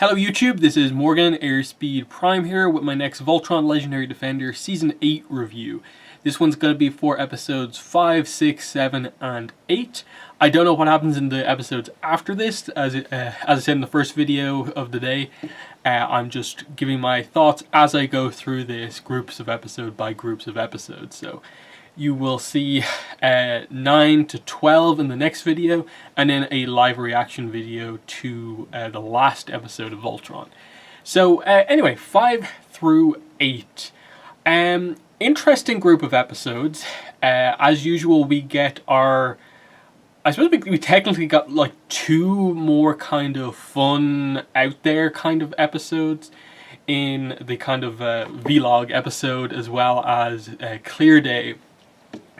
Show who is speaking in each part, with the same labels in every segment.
Speaker 1: Hello YouTube, this is Morgan, Airspeed Prime here with my next Voltron Legendary Defender Season 8 review. This one's going to be for episodes 5, 6, 7, and 8. I don't know what happens in the episodes after this, as I said in the first video of the day. I'm just giving my thoughts as I go through this groups of episode by groups of episodes. So you will see 9 to 12 in the next video, and then a live reaction video to the last episode of Voltron. So anyway, 5 through 8. Interesting group of episodes. As usual, we get our... I suppose we technically got like 2 more kind of fun, out there kind of episodes in the kind of vlog episode, as well as Clear Day.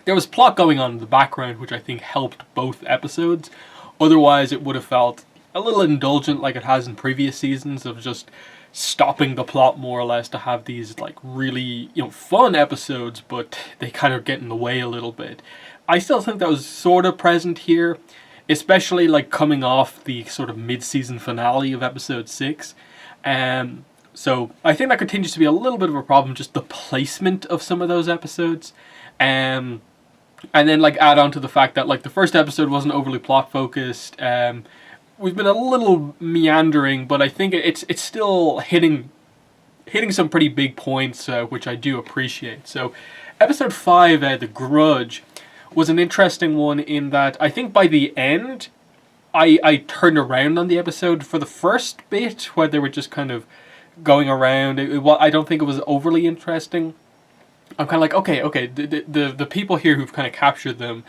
Speaker 1: There was plot going on in the background, which I think helped both episodes. Otherwise, it would have felt a little indulgent, like it has in previous seasons, of just stopping the plot more or less to have these like really, fun episodes, but they kind of get in the way a little bit. I still think that was sort of present here, especially like coming off the sort of mid-season finale of episode 6. So I think that continues to be a little bit of a problem, just the placement of some of those episodes. And then like add on to the fact that like the first episode wasn't overly plot focused. We've been a little meandering, but I think it's still hitting some pretty big points, which I do appreciate. So episode 5, The Grudge, was an interesting one in that I think by the end I turned around on the episode. For the first bit where they were just kind of going around, I don't think it was overly interesting. I'm kind of like, okay, the people here who've kind of captured them,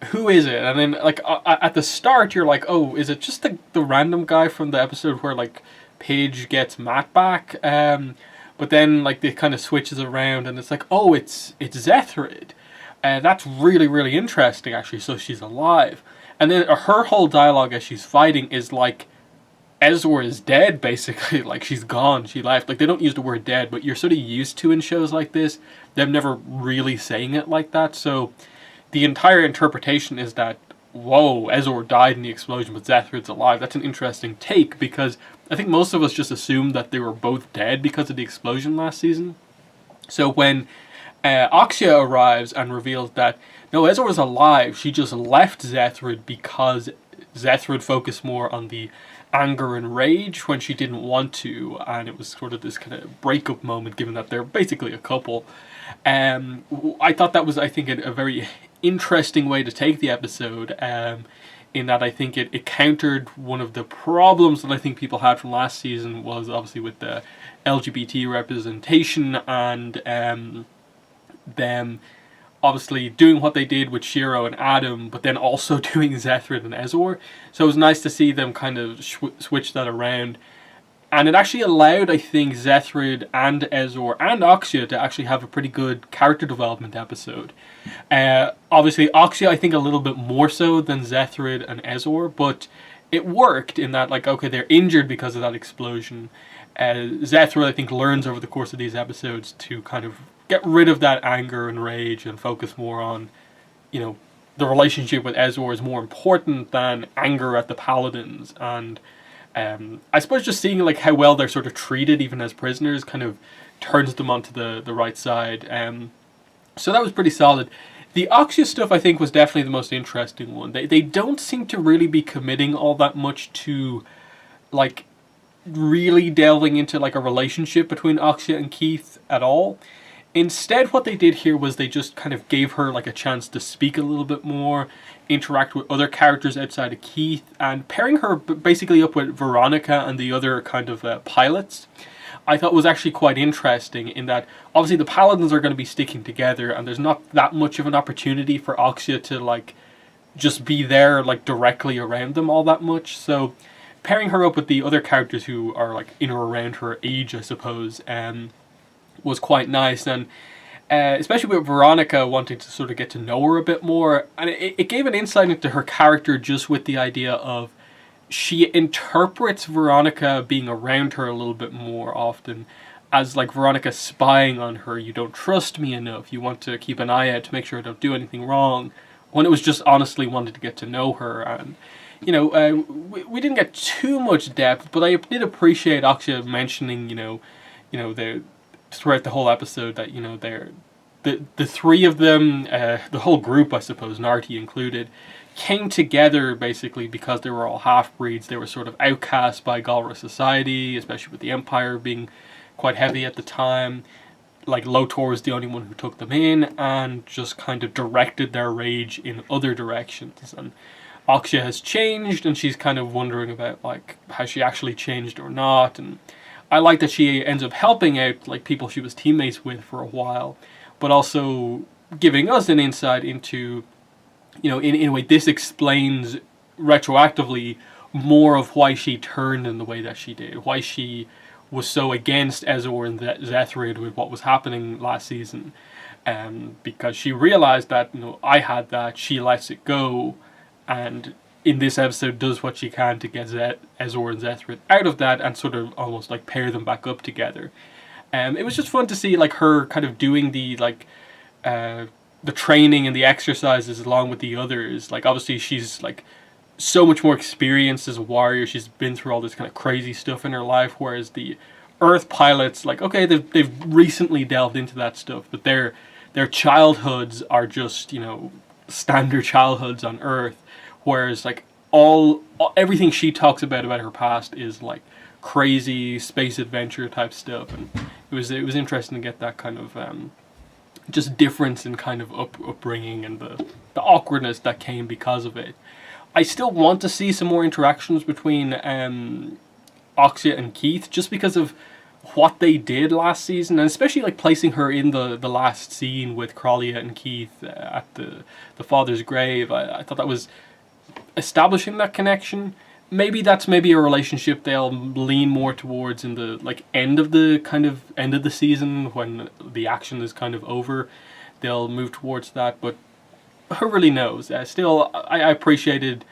Speaker 1: who is it? And then like at the start you're like, oh, is it just the random guy from the episode where like Paige gets Matt back? But then like it kind of switches around and it's like, oh, it's Zethrid. That's really, really interesting actually, so she's alive. And then her whole dialogue as she's fighting is like, Ezor is dead, basically. Like, she's gone, she left. Like, they don't use the word dead, but you're sort of used to in shows like this them never really saying it like that. So the entire interpretation is that, whoa, Ezor died in the explosion, but Zethrid's alive. That's an interesting take, because I think most of us just assumed that they were both dead because of the explosion last season. So when Axia arrives and reveals that, no, Ezor is alive, she just left Zethrid because Zethrid focused more on the anger and rage when she didn't want to, and it was sort of this kind of breakup moment, given that they're basically a couple. I thought that was, I think, a very interesting way to take the episode, in that I think it countered one of the problems that I think people had from last season, was obviously with the LGBT representation and them obviously doing what they did with Shiro and Adam, but then also doing Zethrid and Ezor. So it was nice to see them kind of switch that around. And it actually allowed, I think, Zethrid and Ezor and Axia to actually have a pretty good character development episode. Obviously, Axia, I think, a little bit more so than Zethrid and Ezor, but it worked in that, like, okay, they're injured because of that explosion. Zethrid, I think, learns over the course of these episodes to kind of get rid of that anger and rage and focus more on, the relationship with Ezor is more important than anger at the Paladins. And I suppose just seeing like how well they're sort of treated even as prisoners kind of turns them onto the right side. So that was pretty solid. The Axia stuff, I think, was definitely the most interesting one. They don't seem to really be committing all that much to like really delving into like a relationship between Axia and Keith at all. Instead, what they did here was they just kind of gave her like a chance to speak a little bit more, interact with other characters outside of Keith, and pairing her basically up with Veronica and the other kind of pilots, I thought was actually quite interesting, in that obviously the Paladins are going to be sticking together and there's not that much of an opportunity for Axia to like just be there like directly around them all that much. So pairing her up with the other characters who are like in or around her age, I suppose, was quite nice. And especially with Veronica wanting to sort of get to know her a bit more, and it gave an insight into her character, just with the idea of she interprets Veronica being around her a little bit more often as like Veronica spying on her. You don't trust me enough, you want to keep an eye out to make sure I don't do anything wrong, when it was just honestly wanted to get to know her. And we didn't get too much depth, but I did appreciate Aksha mentioning, throughout the whole episode that, the three of them, the whole group, I suppose, Narti included, came together basically because they were all half-breeds. They were sort of outcast by Galra society, especially with the Empire being quite heavy at the time. Like, Lotor was the only one who took them in and just kind of directed their rage in other directions. And Aksha has changed, and she's kind of wondering about, like, has she actually changed or not. And I like that she ends up helping out, like, people she was teammates with for a while, but also giving us an insight into, in a way, this explains retroactively more of why she turned in the way that she did, why she was so against Ezor and Zethrid with what was happening last season, because she realized that, I had that, she lets it go, and in this episode does what she can to get Ezor and Zethrid out of that and sort of almost like pair them back up together. It was just fun to see, like, her kind of doing the training and the exercises along with the others. Like, obviously she's like so much more experienced as a warrior. She's been through all this kind of crazy stuff in her life, whereas the Earth pilots, like, okay, they've recently delved into that stuff, but their childhoods are just, standard childhoods on Earth, whereas like everything she talks about her past is like crazy space adventure type stuff. And it was interesting to get that kind of just difference in kind of upbringing and the awkwardness that came because of it. I still want to see some more interactions between Aksha and Keith, just because of what they did last season, and especially like placing her in the last scene with Crollia and Keith at the father's grave. I thought that was establishing that connection. Maybe that's a relationship they'll lean more towards in the like end of the season, when the action is kind of over. They'll move towards that, but who really knows? Still, I appreciated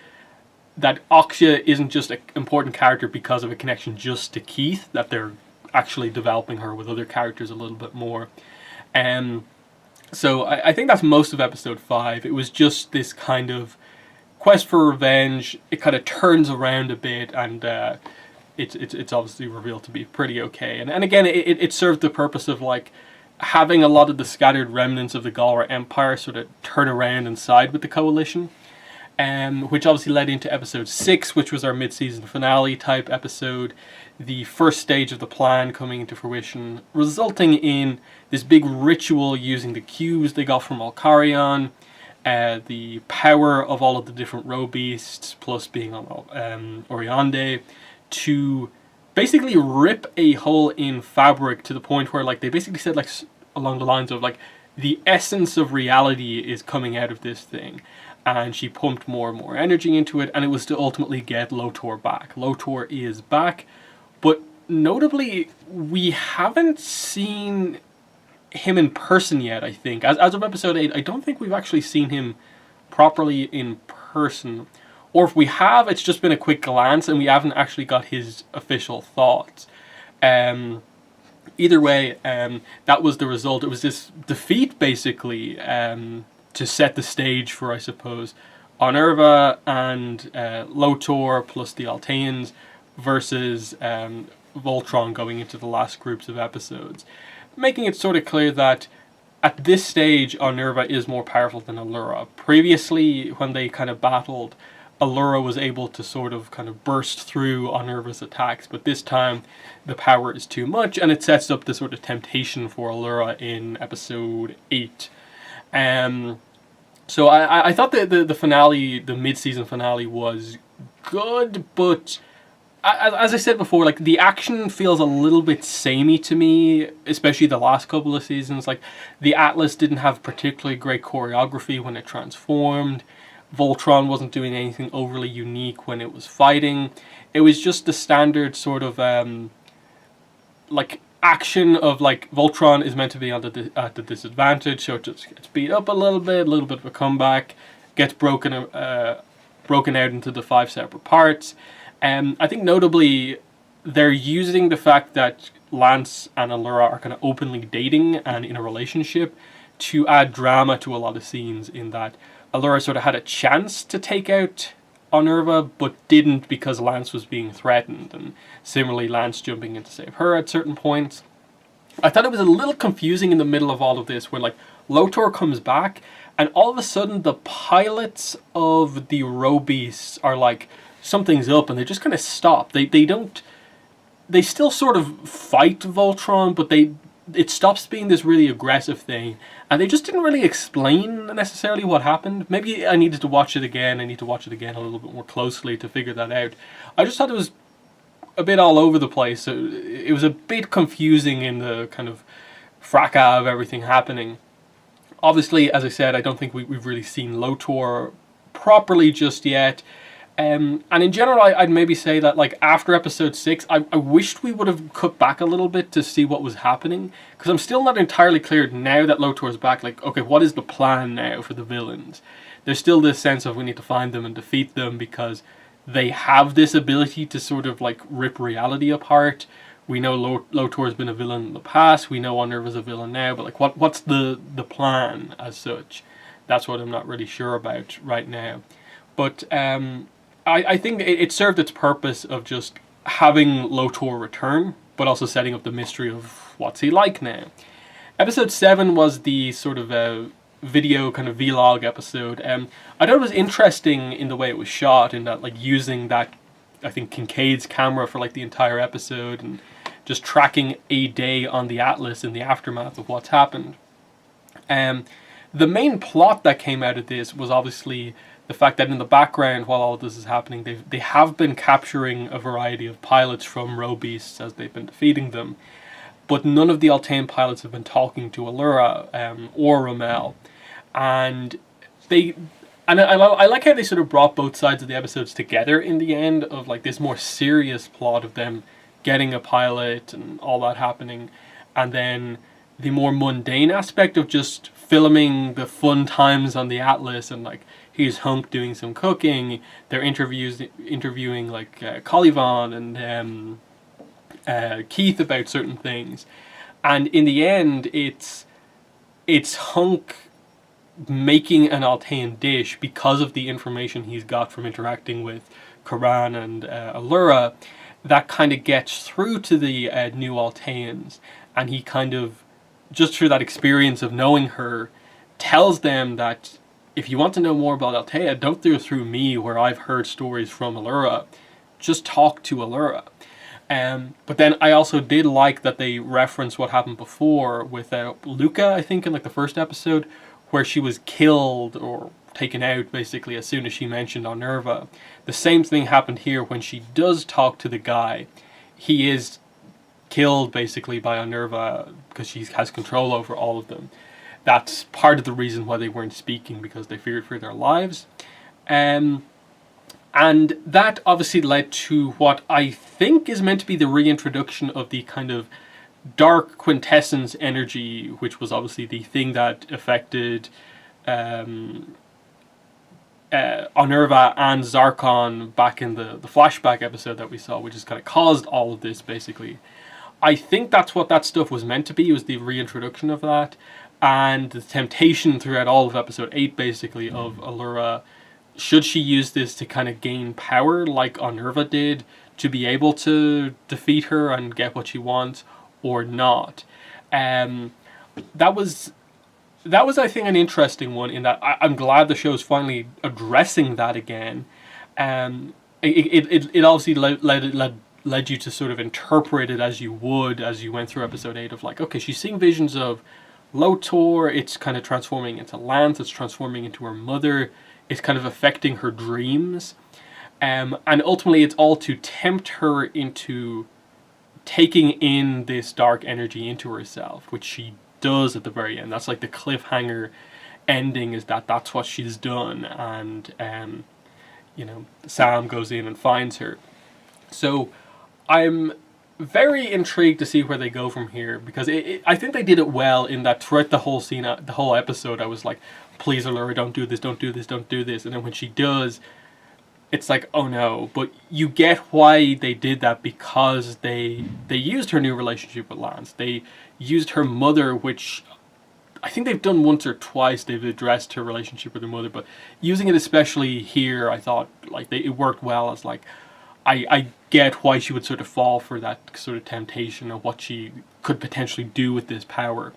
Speaker 1: that Aksha isn't just an important character because of a connection just to Keith, that they're actually developing her with other characters a little bit more. So I think that's most of episode 5. It was just this kind of quest for revenge. It kind of turns around a bit, and it's obviously revealed to be pretty okay. And again, it served the purpose of like having a lot of the scattered remnants of the Galra Empire sort of turn around and side with the Coalition, which obviously led into episode 6, which was our mid-season finale type episode, the first stage of the plan coming into fruition, resulting in this big ritual using the cubes they got from Alcarion, the power of all of the different row beasts, plus being on Oriande, to basically rip a hole in fabric to the point where, like, they basically said, like, along the lines of, like, the essence of reality is coming out of this thing. And she pumped more and more energy into it, and it was to ultimately get Lotor back. Lotor is back, but notably, we haven't seen him in person yet, I think. As of episode 8, I don't think we've actually seen him properly in person. Or if we have, it's just been a quick glance and we haven't actually got his official thoughts. Either way, that was the result. It was this defeat, basically, to set the stage for, I suppose, Onerva and Lotor plus the Alteans versus Voltron going into the last groups of episodes. Making it sort of clear that at this stage, Onerva is more powerful than Allura. Previously, when they kind of battled, Allura was able to sort of kind of burst through Onerva's attacks, but this time the power is too much, and it sets up the sort of temptation for Allura in episode 8. So I thought the finale, the mid-season finale, was good, but as I said before, like, the action feels a little bit samey to me, especially the last couple of seasons. Like, the Atlas didn't have particularly great choreography when it transformed. Voltron wasn't doing anything overly unique when it was fighting. It was just the standard sort of like action of, like, Voltron is meant to be at the disadvantage, so it just gets beat up a little bit of a comeback, gets broken out into the 5 separate parts. I think notably they're using the fact that Lance and Allura are kind of openly dating and in a relationship to add drama to a lot of scenes, in that Allura sort of had a chance to take out Unnerva, but didn't because Lance was being threatened, and similarly Lance jumping in to save her at certain points. I thought it was a little confusing in the middle of all of this, where like Lotor comes back, and all of a sudden the pilots of the Robeasts are like, something's up, and they just kind of stop. They don't. They still sort of fight Voltron, but it stops being this really aggressive thing, and they just didn't really explain necessarily what happened. Maybe I needed to watch it again. I need to watch it again a little bit more closely to figure that out. I just thought it was a bit all over the place. It was a bit confusing in the kind of fracas of everything happening. Obviously, as I said, I don't think we've really seen Lotor properly just yet. And in general, I'd maybe say that like after episode 6, I wished we would have cut back a little bit to see what was happening, because I'm still not entirely clear now that Lotor's back. Like, okay, what is the plan now for the villains? There's still this sense of we need to find them and defeat them because they have this ability to sort of like rip reality apart. We know Lotor's been a villain in the past. We know Unnerva's a villain now. But like, what's the plan as such? That's what I'm not really sure about right now. But I think it served its purpose of just having Lotor return, but also setting up the mystery of what's he like now. Episode 7 was the sort of video kind of vlog episode. I thought it was interesting in the way it was shot, in that like using that, I think, Kincaid's camera for like the entire episode, and just tracking a day on the Atlas in the aftermath of what's happened. The main plot that came out of this was obviously the fact that in the background, while all of this is happening, they have been capturing a variety of pilots from Robeasts as they've been defeating them, but none of the Altean pilots have been talking to Allura or Rommel, and I like how they sort of brought both sides of the episodes together in the end, of like this more serious plot of them getting a pilot and all that happening, and then the more mundane aspect of just filming the fun times on the Atlas, and like here's Hunk doing some cooking. They're interviewing like Calivan and Keith about certain things, and in the end, it's Hunk making an Altean dish because of the information he's got from interacting with Karan and Allura, that kind of gets through to the new Alteans, and he kind of, just through that experience of knowing her, tells them that if you want to know more about Altea, don't do it through me, where I've heard stories from Allura. Just talk to Allura. But then I also did like that they referenced what happened before with Luca, I think, in like the first episode, where she was killed or taken out basically as soon as she mentioned Unnerva. The same thing happened here when she does talk to the guy. He is killed basically by Unnerva because she has control over all of them. That's part of the reason why they weren't speaking, because they feared for their lives. And that obviously led to what I think is meant to be the reintroduction of the kind of dark quintessence energy, which was obviously the thing that affected Unnerva and Zarkon back in the flashback episode that we saw, which has kind of caused all of this basically. I think that's what that stuff was meant to be, was the reintroduction of that, and the temptation throughout all of episode 8 basically of Allura, should she use this to kind of gain power like Unnerva did, to be able to defeat her and get what she wants, or not. That was I think an interesting one, in that I'm glad the show's finally addressing that again. It obviously led you to sort of interpret it as you would as you went through episode 8, of like, okay, she's seeing visions of Lotor, it's kind of transforming into Lance, it's transforming into her mother, it's kind of affecting her dreams, and ultimately it's all to tempt her into taking in this dark energy into herself, which she does at the very end. That's like the cliffhanger ending, is that that's what she's done, and Sam goes in and finds her. So I'm very intrigued to see where they go from here, because I think they did it well, in that throughout the whole scene, the whole episode, I was like, please Allura, don't do this, don't do this, don't do this. And then when she does, it's like, oh no. But you get why they did that, because they used her new relationship with Lance. They used her mother, which I think they've done once or twice, they've addressed her relationship with her mother, but using it especially here, I thought like it worked well as like, I get why she would sort of fall for that sort of temptation of what she could potentially do with this power.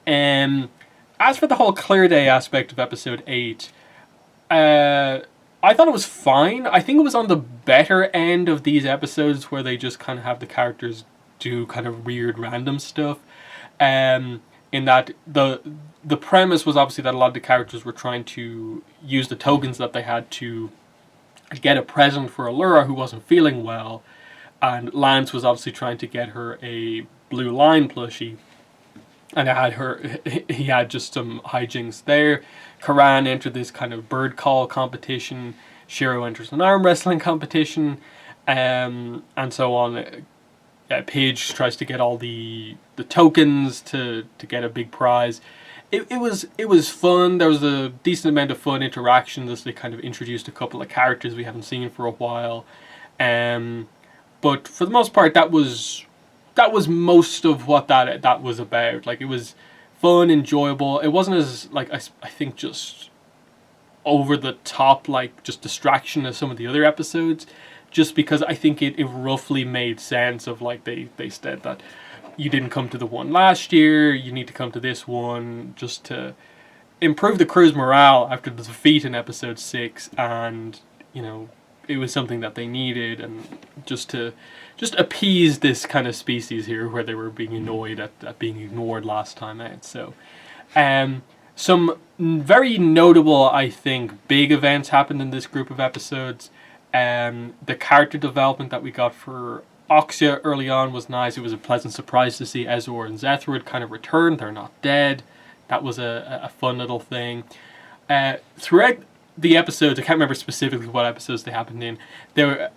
Speaker 1: As for the whole Clear Day aspect of episode 8, I thought it was fine. I think it was on the better end of these episodes where they just kind of have the characters do kind of weird random stuff. In that the premise was obviously that a lot of the characters were trying to use the tokens that they had to get a present for Allura, who wasn't feeling well, and Lance was obviously trying to get her a Blue Line plushie, and he had just some hijinks there. Karan entered this kind of bird call competition. Shiro enters an arm wrestling competition, and so on. Paige tries to get all the tokens to get a big prize. It was fun. There was a decent amount of fun interaction as they kind of introduced a couple of characters we haven't seen for a while. But for the most part, that was most of what that was about. Like, it was fun, enjoyable. It wasn't as like I think just over the top, like just distraction as some of the other episodes. Just because I think it roughly made sense of like they said that you didn't come to the one last year, you need to come to this one just to improve the crew's morale after the defeat in episode 6, and you know, it was something that they needed, and just appease this kind of species here where they were being annoyed at being ignored last time out. So some very notable, I think, big events happened in this group of episodes. The character development that we got for Oxia early on was nice. It was a pleasant surprise to see Ezor and Zethrid kind of return. They're not dead. That was a fun little thing. Throughout the episodes, I can't remember specifically what episodes they happened in. There,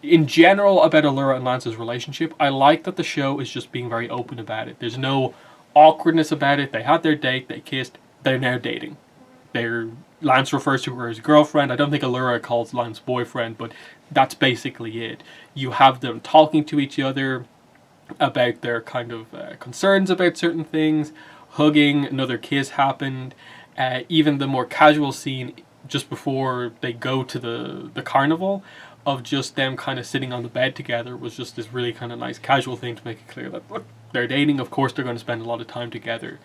Speaker 1: in general, about Allura and Lance's relationship, I like that the show is just being very open about it. There's no awkwardness about it. They had their date, they kissed, they're now dating. Lance refers to her as girlfriend. I don't think Allura calls Lance boyfriend, but that's basically it. You have them talking to each other about their kind of concerns about certain things, hugging, another kiss happened. Even the more casual scene just before they go to the carnival of just them kind of sitting on the bed together was just this really kind of nice casual thing to make it clear that, look, they're dating, of course they're going to spend a lot of time together.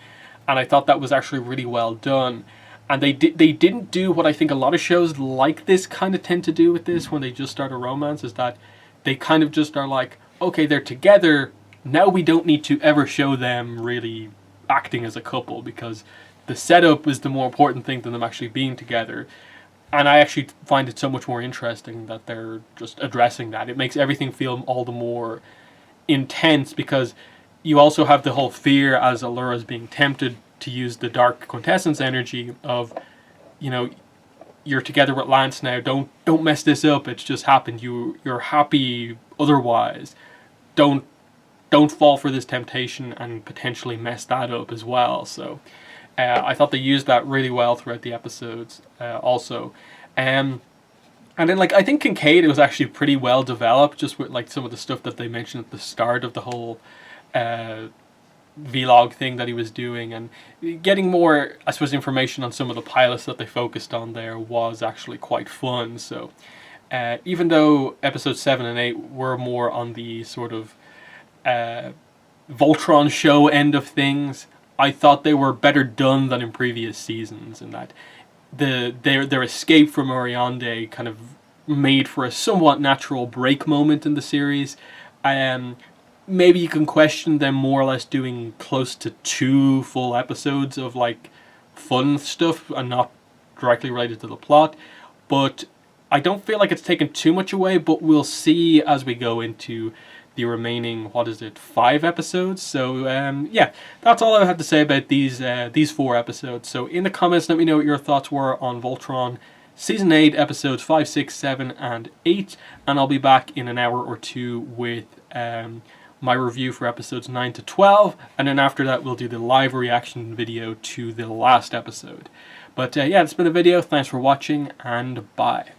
Speaker 1: And I thought that was actually really well done. And they didn't do what I think a lot of shows like this kind of tend to do with this when they just start a romance, is that they kind of just are like, okay, they're together, now we don't need to ever show them really acting as a couple, because the setup is the more important thing than them actually being together. And I actually find it so much more interesting that they're just addressing that. It makes everything feel all the more intense, because you also have the whole fear as Allura's being tempted to use the dark quintessence energy of, you know, you're together with Lance now, don't mess this up, it's just happened, you're happy otherwise, don't fall for this temptation and potentially mess that up as well. So I thought they used that really well throughout the episodes also. And then, like, I think Kincaid was actually pretty well developed, just with like some of the stuff that they mentioned at the start of the whole vlog thing that he was doing, and getting more, I suppose, information on some of the pilots that they focused on there was actually quite fun. So even though episodes 7 and 8 were more on the sort of Voltron show end of things, I thought they were better done than in previous seasons, in that their escape from Oriande kind of made for a somewhat natural break moment in the series. Maybe you can question them more or less doing close to 2 full episodes of like fun stuff and not directly related to the plot, but I don't feel like it's taken too much away, but we'll see as we go into the remaining, 5 episodes. So yeah, that's all I have to say about these 4 episodes. So in the comments, let me know what your thoughts were on Voltron Season 8, episodes 5, 6, 7, and 8, and I'll be back in an hour or 2 with my review for episodes 9 to 12, and then after that we'll do the live reaction video to the last episode. But yeah, it's been a video. Thanks for watching, and bye.